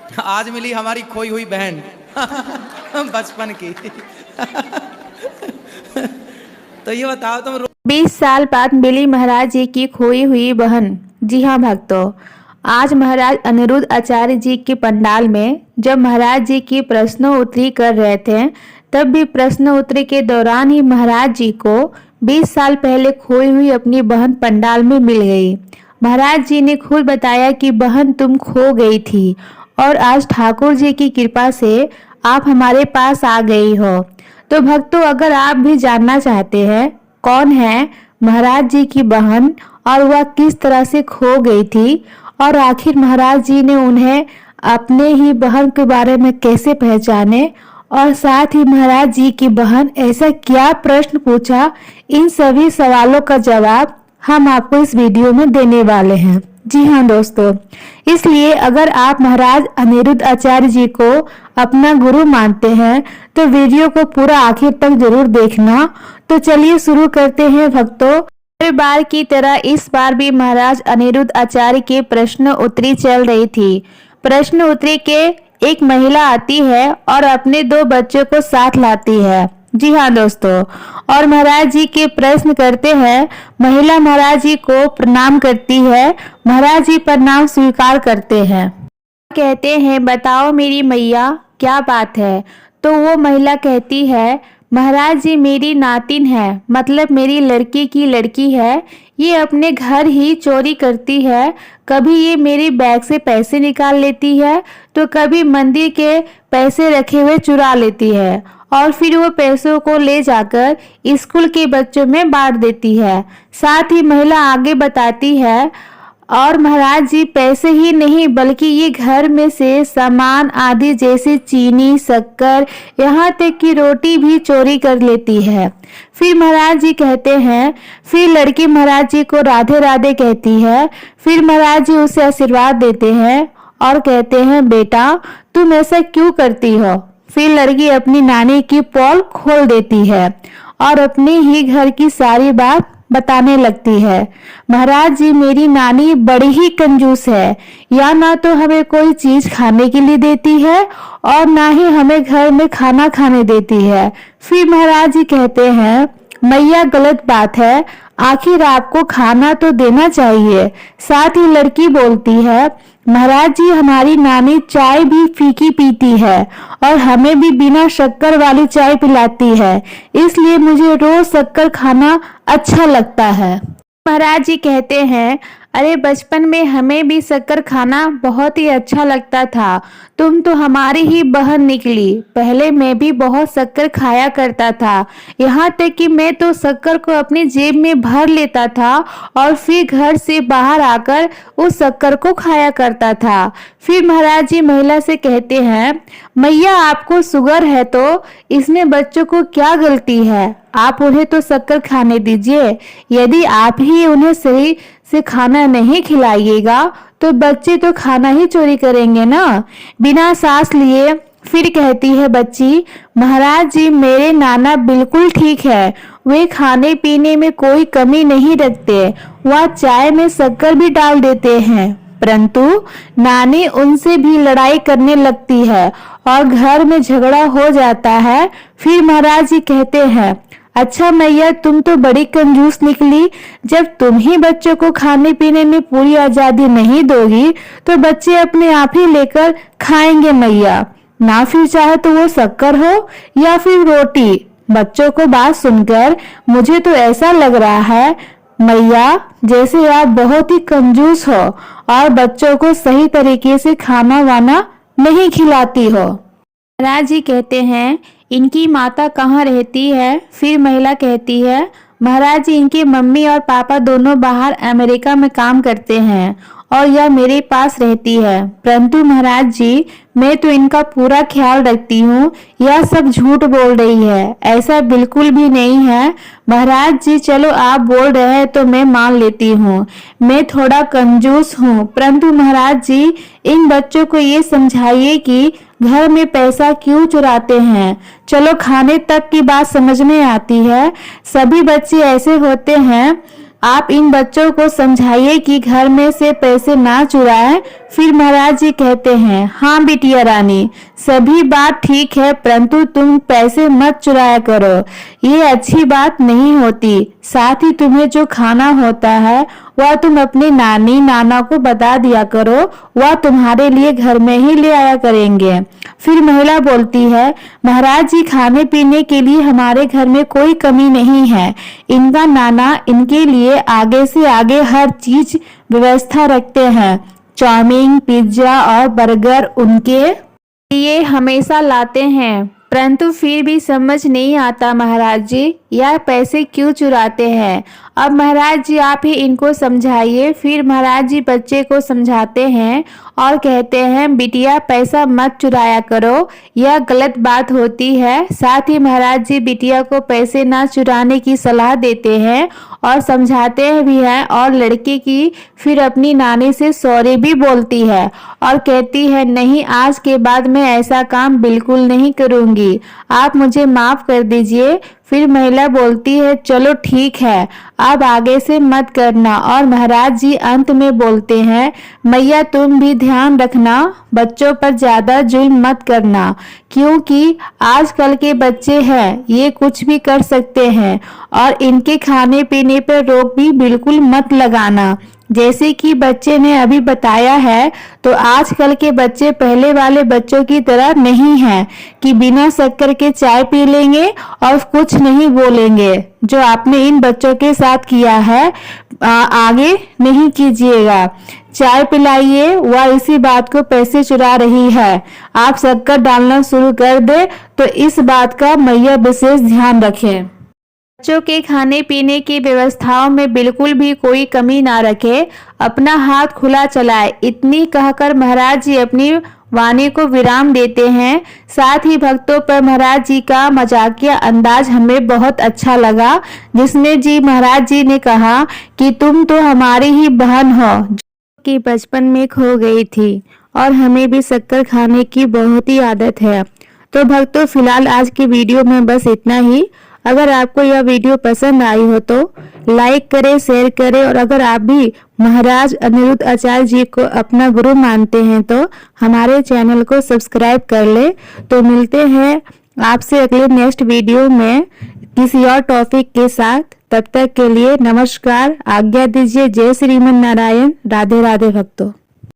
आज मिली हमारी खोई हुई बहन बचपन की। तो ये बताओ तुम 20 साल बाद मिली महाराज जी की खोई हुई बहन। जी हाँ भक्तों, आज महाराज अनिरुद्ध आचार्य जी के पंडाल में जब महाराज जी की प्रश्नोत्तरी कर रहे थे, तब भी प्रश्नोत्तरी के दौरान ही महाराज जी को 20 साल पहले खोई हुई अपनी बहन पंडाल में मिल गई। महाराज जी ने खुद बताया कि बहन तुम खो गई थी और आज ठाकुर जी की कृपा से आप हमारे पास आ गई हो। तो भक्तों, अगर आप भी जानना चाहते हैं कौन है महाराज जी की बहन और वह किस तरह से खो गई थी और आखिर महाराज जी ने उन्हें अपने ही बहन के बारे में कैसे पहचाने और साथ ही महाराज जी की बहन ऐसा क्या प्रश्न पूछा, इन सभी सवालों का जवाब हम आपको इस वीडियो में देने वाले हैं। जी हाँ दोस्तों, इसलिए अगर आप महाराज अनिरुद्ध आचार्य जी को अपना गुरु मानते हैं तो वीडियो को पूरा आखिर तक जरूर देखना। तो चलिए शुरू करते हैं भक्तों। हर बार की तरह इस बार भी महाराज अनिरुद्ध आचार्य के प्रश्न उत्तरी चल रही थी। प्रश्न उत्तरी के एक महिला आती है और अपने 2 बच्चों को साथ लाती है। जी हाँ दोस्तों, और महाराज जी के प्रश्न करते हैं। महिला महाराज जी को प्रणाम करती है। महाराज जी प्रणाम स्वीकार करते हैं, कहते हैं बताओ मेरी मैया क्या बात है। तो वो महिला कहती है महाराज जी मेरी नातिन है, मतलब मेरी लड़की की लड़की है। ये अपने घर ही चोरी करती है। कभी ये मेरी बैग से पैसे निकाल लेती है तो कभी मंदिर के पैसे रखे हुए चुरा लेती है और फिर वो पैसों को ले जाकर स्कूल के बच्चों में बांट देती है। साथ ही महिला आगे बताती है और महाराज जी पैसे ही नहीं बल्कि ये घर में से सामान आदि जैसे चीनी, शक्कर, यहाँ तक कि रोटी भी चोरी कर लेती है। फिर महाराज जी कहते हैं, फिर लड़की महाराज जी को राधे राधे कहती है। फिर महाराज जी उसे आशीर्वाद देते हैं और कहते हैं बेटा तुम ऐसा क्यों करती हो। फिर लड़की अपनी नानी की पोल खोल देती है और अपने ही घर की सारी बात बताने लगती है। महाराज जी मेरी नानी बड़ी ही कंजूस है, या ना तो हमें कोई चीज खाने के लिए देती है और ना ही हमें घर में खाना खाने देती है। फिर महाराज जी कहते हैं मैया गलत बात है, आखिर आपको खाना तो देना चाहिए। साथ ही लड़की बोलती है महाराज जी हमारी नानी चाय भी फीकी पीती है और हमें भी बिना शक्कर वाली चाय पिलाती है, इसलिए मुझे रोज शक्कर खाना अच्छा लगता है। महाराज जी कहते हैं अरे बचपन में हमें भी शक्कर खाना बहुत ही अच्छा लगता था, तुम तो हमारी ही बहन निकली। पहले मैं भी बहुत शक्कर खाया करता था, यहाँ तक कि मैं तो शक्कर को अपनी जेब में भर लेता था और फिर घर से बाहर आकर उस शक्कर को खाया करता था। फिर महाराज जी महिला से कहते हैं मैया आपको शुगर है तो इसमें बच्चों को क्या गलती है, आप उन्हें तो शक्कर खाने दीजिए। यदि आप ही उन्हें सही से खाना नहीं खिलाइएगा तो बच्चे तो खाना ही चोरी करेंगे ना। बिना सांस लिए फिर कहती है बच्ची महाराज जी मेरे नाना बिल्कुल ठीक है, वे खाने पीने में कोई कमी नहीं रखते, वह चाय में शक्कर भी डाल देते हैं, परंतु नानी उनसे भी लड़ाई करने लगती है और घर में झगड़ा हो जाता है। फिर महाराज जी कहते हैं अच्छा मैया तुम तो बड़ी कंजूस निकली, जब तुम ही बच्चों को खाने पीने में पूरी आजादी नहीं दोगी तो बच्चे अपने आप ही लेकर खाएंगे मैया, ना फिर चाहे तो वो शक्कर हो या फिर रोटी। बच्चों को बात सुनकर मुझे तो ऐसा लग रहा है मैया जैसे आप बहुत ही कंजूस हो और बच्चों को सही तरीके से खाना वाना नहीं खिलाती हो। महाराज जी कहते हैं इनकी माता कहाँ रहती है। फिर महिला कहती है महाराज जी इनकी मम्मी और पापा दोनों बाहर अमेरिका में काम करते हैं और यह मेरे पास रहती है, परंतु महाराज जी मैं तो इनका पूरा ख्याल रखती हूँ, यह सब झूठ बोल रही है, ऐसा बिल्कुल भी नहीं है। महाराज जी चलो आप बोल रहे हैं तो मैं मान लेती हूँ, मैं थोड़ा कंजूस हूँ, परंतु महाराज जी इन बच्चों को ये समझाइए कि घर में पैसा क्यों चुराते हैं। चलो खाने तक की बात समझ में आती है, सभी बच्चे ऐसे होते हैं, आप इन बच्चों को समझाइए कि घर में से पैसे ना चुराएं, फिर महाराज जी कहते हैं, हाँ बिटिया रानी, सभी बात ठीक है, परंतु तुम पैसे मत चुराया करो, ये अच्छी बात नहीं होती। साथ ही तुम्हें जो खाना होता है वह तुम अपने नानी नाना को बता दिया करो, वह तुम्हारे लिए घर में ही ले आया करेंगे। फिर महिला बोलती है, महाराज जी, खाने पीने के लिए हमारे घर में कोई कमी नहीं है, इनका नाना इनके लिए आगे से आगे हर चीज व्यवस्था रखते हैं। चाउमीन, पिज्जा और बर्गर उनके लिए हमेशा लाते हैं, परंतु फिर भी समझ नहीं आता महाराज जी, यह पैसे क्यों चुराते हैं। अब महाराज जी आप ही इनको समझाइए। फिर महाराज जी बच्चे को समझाते हैं और कहते हैं, बिटिया पैसा मत चुराया करो, यह गलत बात होती है। साथ ही महाराज जी बिटिया को पैसे ना चुराने की सलाह देते हैं और समझाते भी हैं, और लड़की की फिर अपनी नानी से सॉरी भी बोलती है और कहती है, नहीं, आज के बाद मैं ऐसा काम बिल्कुल नहीं करूंगी, आप मुझे माफ कर दीजिए। फिर महिला बोलती है, चलो ठीक है, अब आगे से मत करना। और महाराज जी अंत में बोलते हैं, मैया तुम भी ध्यान रखना, बच्चों पर ज्यादा जुल्म मत करना, क्योंकि आजकल के बच्चे हैं, ये कुछ भी कर सकते हैं, और इनके खाने पीने पर रोक भी बिल्कुल मत लगाना। जैसे कि बच्चे ने अभी बताया है, तो आजकल के बच्चे पहले वाले बच्चों की तरह नहीं हैं कि बिना शक्कर के चाय पी लेंगे और कुछ नहीं बोलेंगे। जो आपने इन बच्चों के साथ किया है, आगे नहीं कीजिएगा। चाय पिलाइए, वह इसी बात को पैसे चुरा रही है, आप शक्कर डालना शुरू कर दे, तो इस बात का मैया विशेष ध्यान रखें। बच्चों के खाने पीने की व्यवस्थाओं में बिल्कुल भी कोई कमी ना रखे, अपना हाथ खुला चलाए। इतनी कहकर महाराज जी अपनी वाणी को विराम देते हैं। साथ ही भक्तों पर महाराज जी का मजाकिया अंदाज हमें बहुत अच्छा लगा, जिसमें जी महाराज जी ने कहा कि तुम तो हमारी ही बहन हो, जो कि बचपन में खो गई थी, और हमें भी शक्कर खाने की बहुत ही आदत है। तो भक्तों, फिलहाल आज की वीडियो में बस इतना ही। अगर आपको यह वीडियो पसंद आई हो तो लाइक करें, शेयर करें, और अगर आप भी महाराज अनिरुद्ध आचार्य जी को अपना गुरु मानते हैं तो हमारे चैनल को सब्सक्राइब कर ले। तो मिलते हैं आपसे अगले नेक्स्ट वीडियो में किसी और टॉपिक के साथ। तब तक के लिए नमस्कार, आज्ञा दीजिए। जय श्रीमन नारायण। राधे राधे भक्तों।